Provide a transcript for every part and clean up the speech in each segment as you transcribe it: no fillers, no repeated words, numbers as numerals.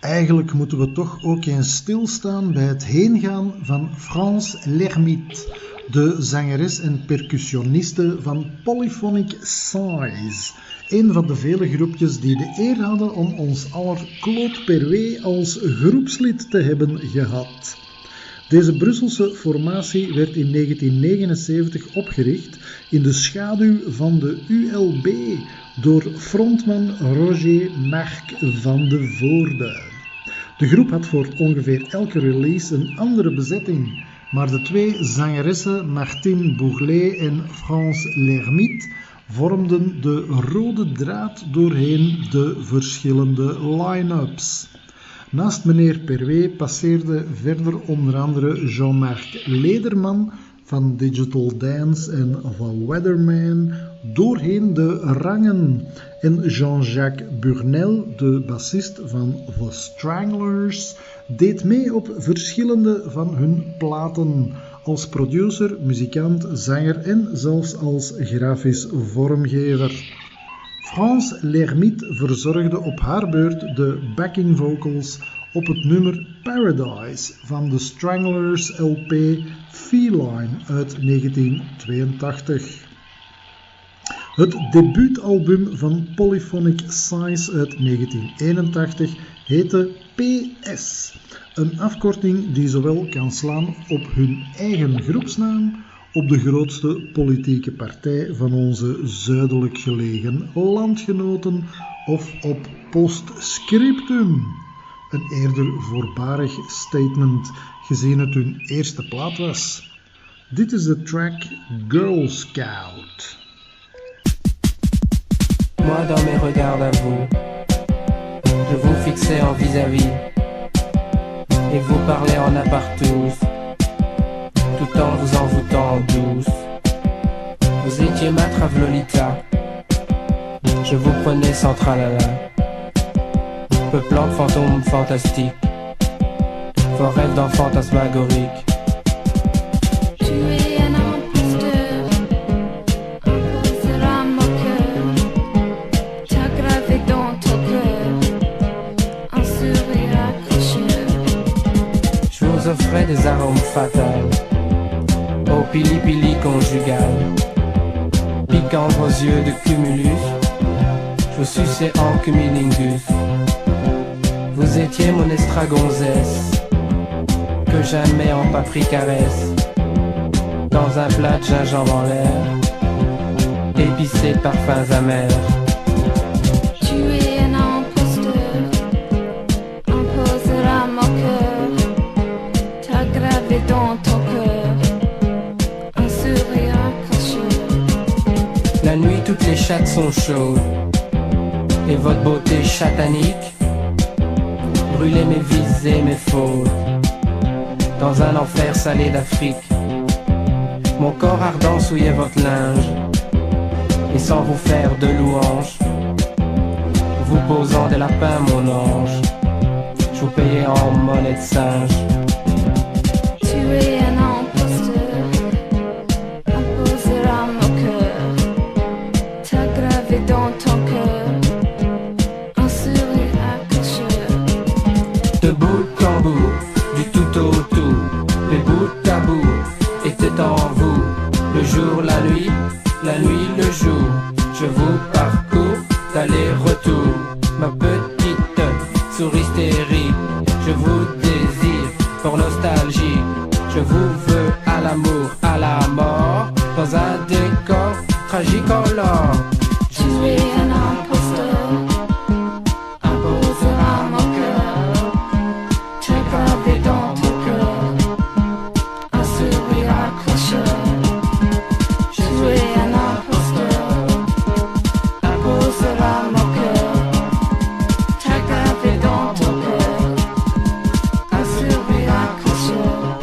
Eigenlijk moeten we toch ook eens stilstaan bij het heengaan van France L'Hermite, de zangeres en percussioniste van Polyphonic Size. Een van de vele groepjes die de eer hadden om ons aller Claude Perwee als groepslid te hebben gehad. Deze Brusselse formatie werd in 1979 opgericht in de schaduw van de ULB door frontman Roger Marc van de Voorde. De groep had voor ongeveer elke release een andere bezetting, maar de twee zangeressen Martine Bourlet en France L'Hermite vormden de rode draad doorheen de verschillende line-ups. Naast meneer Perwee passeerde verder onder andere Jean-Marc Lederman van Digital Dance en van Weatherman doorheen de rangen en Jean-Jacques Burnel, de bassist van The Stranglers, deed mee op verschillende van hun platen als producer, muzikant, zanger en zelfs als grafisch vormgever. France L'Hermite verzorgde op haar beurt de backing vocals op het nummer Paradise van de Stranglers LP Feline uit 1982. Het debuutalbum van Polyphonic Size uit 1981 heette PS, een afkorting die zowel kan slaan op hun eigen groepsnaam, op de grootste politieke partij van onze zuidelijk gelegen landgenoten of op postscriptum. Een eerder voorbarig statement, gezien het hun eerste plaat was. Dit is de track Girl Scout. Moi dans mes regards à vous, je vous fixais en vis-à-vis, et vous parlez en apartous, tout en vous envoûtant douce. Vous étiez ma Travlolita, je vous prenais sans tralala, peuplant de fantômes fantastiques, vos rêves d'enfants fantasmagoriques. Offrait des arômes fatals, au pili-pili conjugal, piquant vos yeux de cumulus, je vous suçais en cumulingus. Vous étiez mon estragonzesse, que jamais en pas pris caresse, dans un plat de gingembre en l'air, épicé de parfums amers. Dans ton cœur, un sourire accroché. La nuit, toutes les chattes sont chaudes, et votre beauté chatanique brûlait mes vices et mes fautes, dans un enfer salé d'Afrique. Mon corps ardent souillait votre linge, et sans vous faire de louanges, vous posant des lapins, mon ange, je vous payais en monnaie de singe. Tu es un imposteur, imposeur à mon cœur. T'as gravé dans ton cœur un sourire accrocheur. De bout en bout, du tout au tout, les bouts à bout étaient en vous. Le jour, la nuit le jour. Je vous parcours d'aller-retour. Ma petite souris stérique, je vous désire pour nostalgie. Je vous veux à l'amour, à la mort, dans un décor tragicolore. Tu es un imposteur, imposeur à mon cœur. T'as gravé dans ton cœur un sourire accrocheur. Tu es un imposteur, imposeur à mon cœur. T'as gravé dans ton cœur un sourire accrocheur.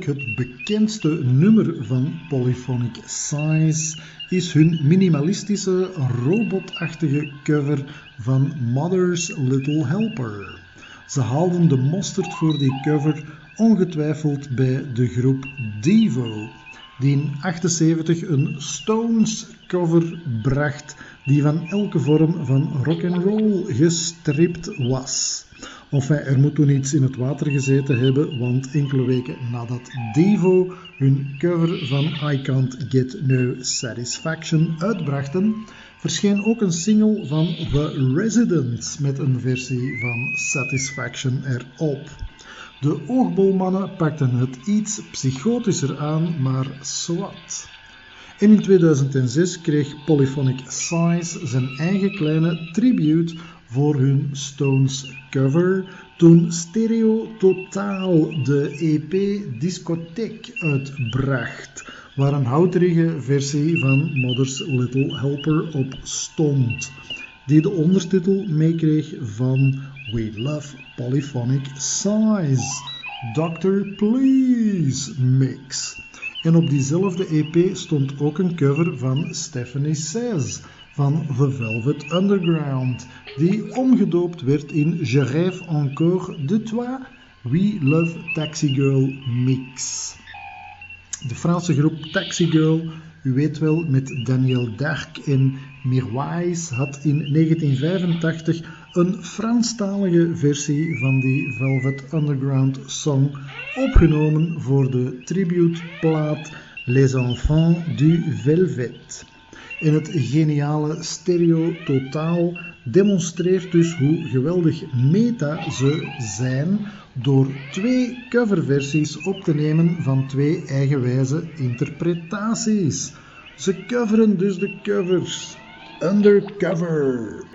Waarschijnlijk het bekendste nummer van Polyphonic Size is hun minimalistische, robotachtige cover van Mother's Little Helper. Ze haalden de mosterd voor die cover ongetwijfeld bij de groep Devo, die in 1978 een Stones cover bracht die van elke vorm van rock'n'roll gestript was. Enfin, er moet toen iets in het water gezeten hebben, want enkele weken nadat Devo hun cover van I Can't Get No Satisfaction uitbrachten, verscheen ook een single van The Residents met een versie van Satisfaction erop. De oogbolmannen pakten het iets psychotischer aan, maar zwart. En in 2006 kreeg Polyphonic Size zijn eigen kleine tribute voor hun Stones cover toen Stereo Totaal de EP Discotheek uitbracht, waar een houterige versie van Mother's Little Helper op stond, die de ondertitel meekreeg van We Love Polyphonic Size, Dr. Please Mix. En op diezelfde EP stond ook een cover van Stephanie Says van The Velvet Underground, die omgedoopt werd in Je rêve encore de toi, We Love Taxi Girl Mix. De Franse groep Taxi Girl, u weet wel, met Danielle Darc en Mirwais, had in 1985 een Franstalige versie van die Velvet Underground song opgenomen voor de tributeplaat Les Enfants du Velvet. En het geniale Stereo Totaal demonstreert dus hoe geweldig meta ze zijn door 2 coverversies op te nemen van 2 eigenwijze interpretaties. Ze coveren dus de covers. Undercover.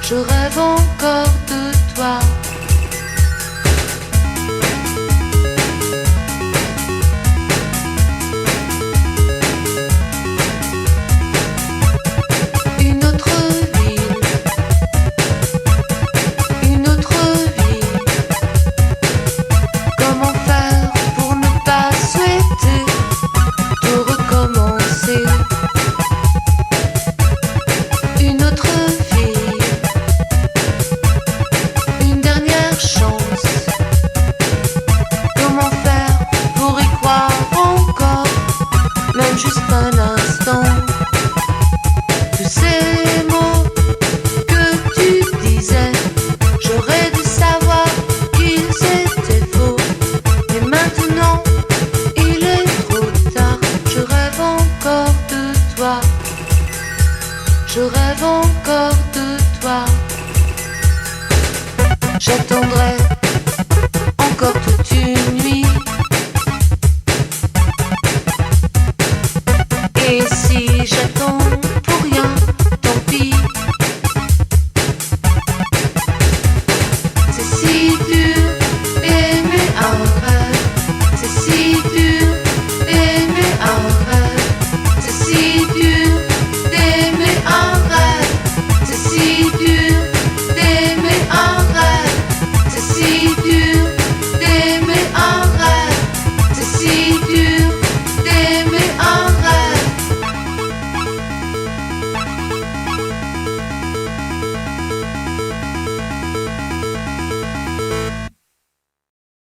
Je rêve encore de toi. Une autre ville, une autre vie. Comment faire pour ne pas souhaiter tout recommencer? Une autre vie, une dernière chance. Comment faire pour y croire encore, même juste un instant? Tous ces mots que tu disais, j'aurais dû savoir qu'ils étaient faux. Et maintenant, il est trop tard. Je rêve encore de toi. Je rêve encore de toi. J'attendrai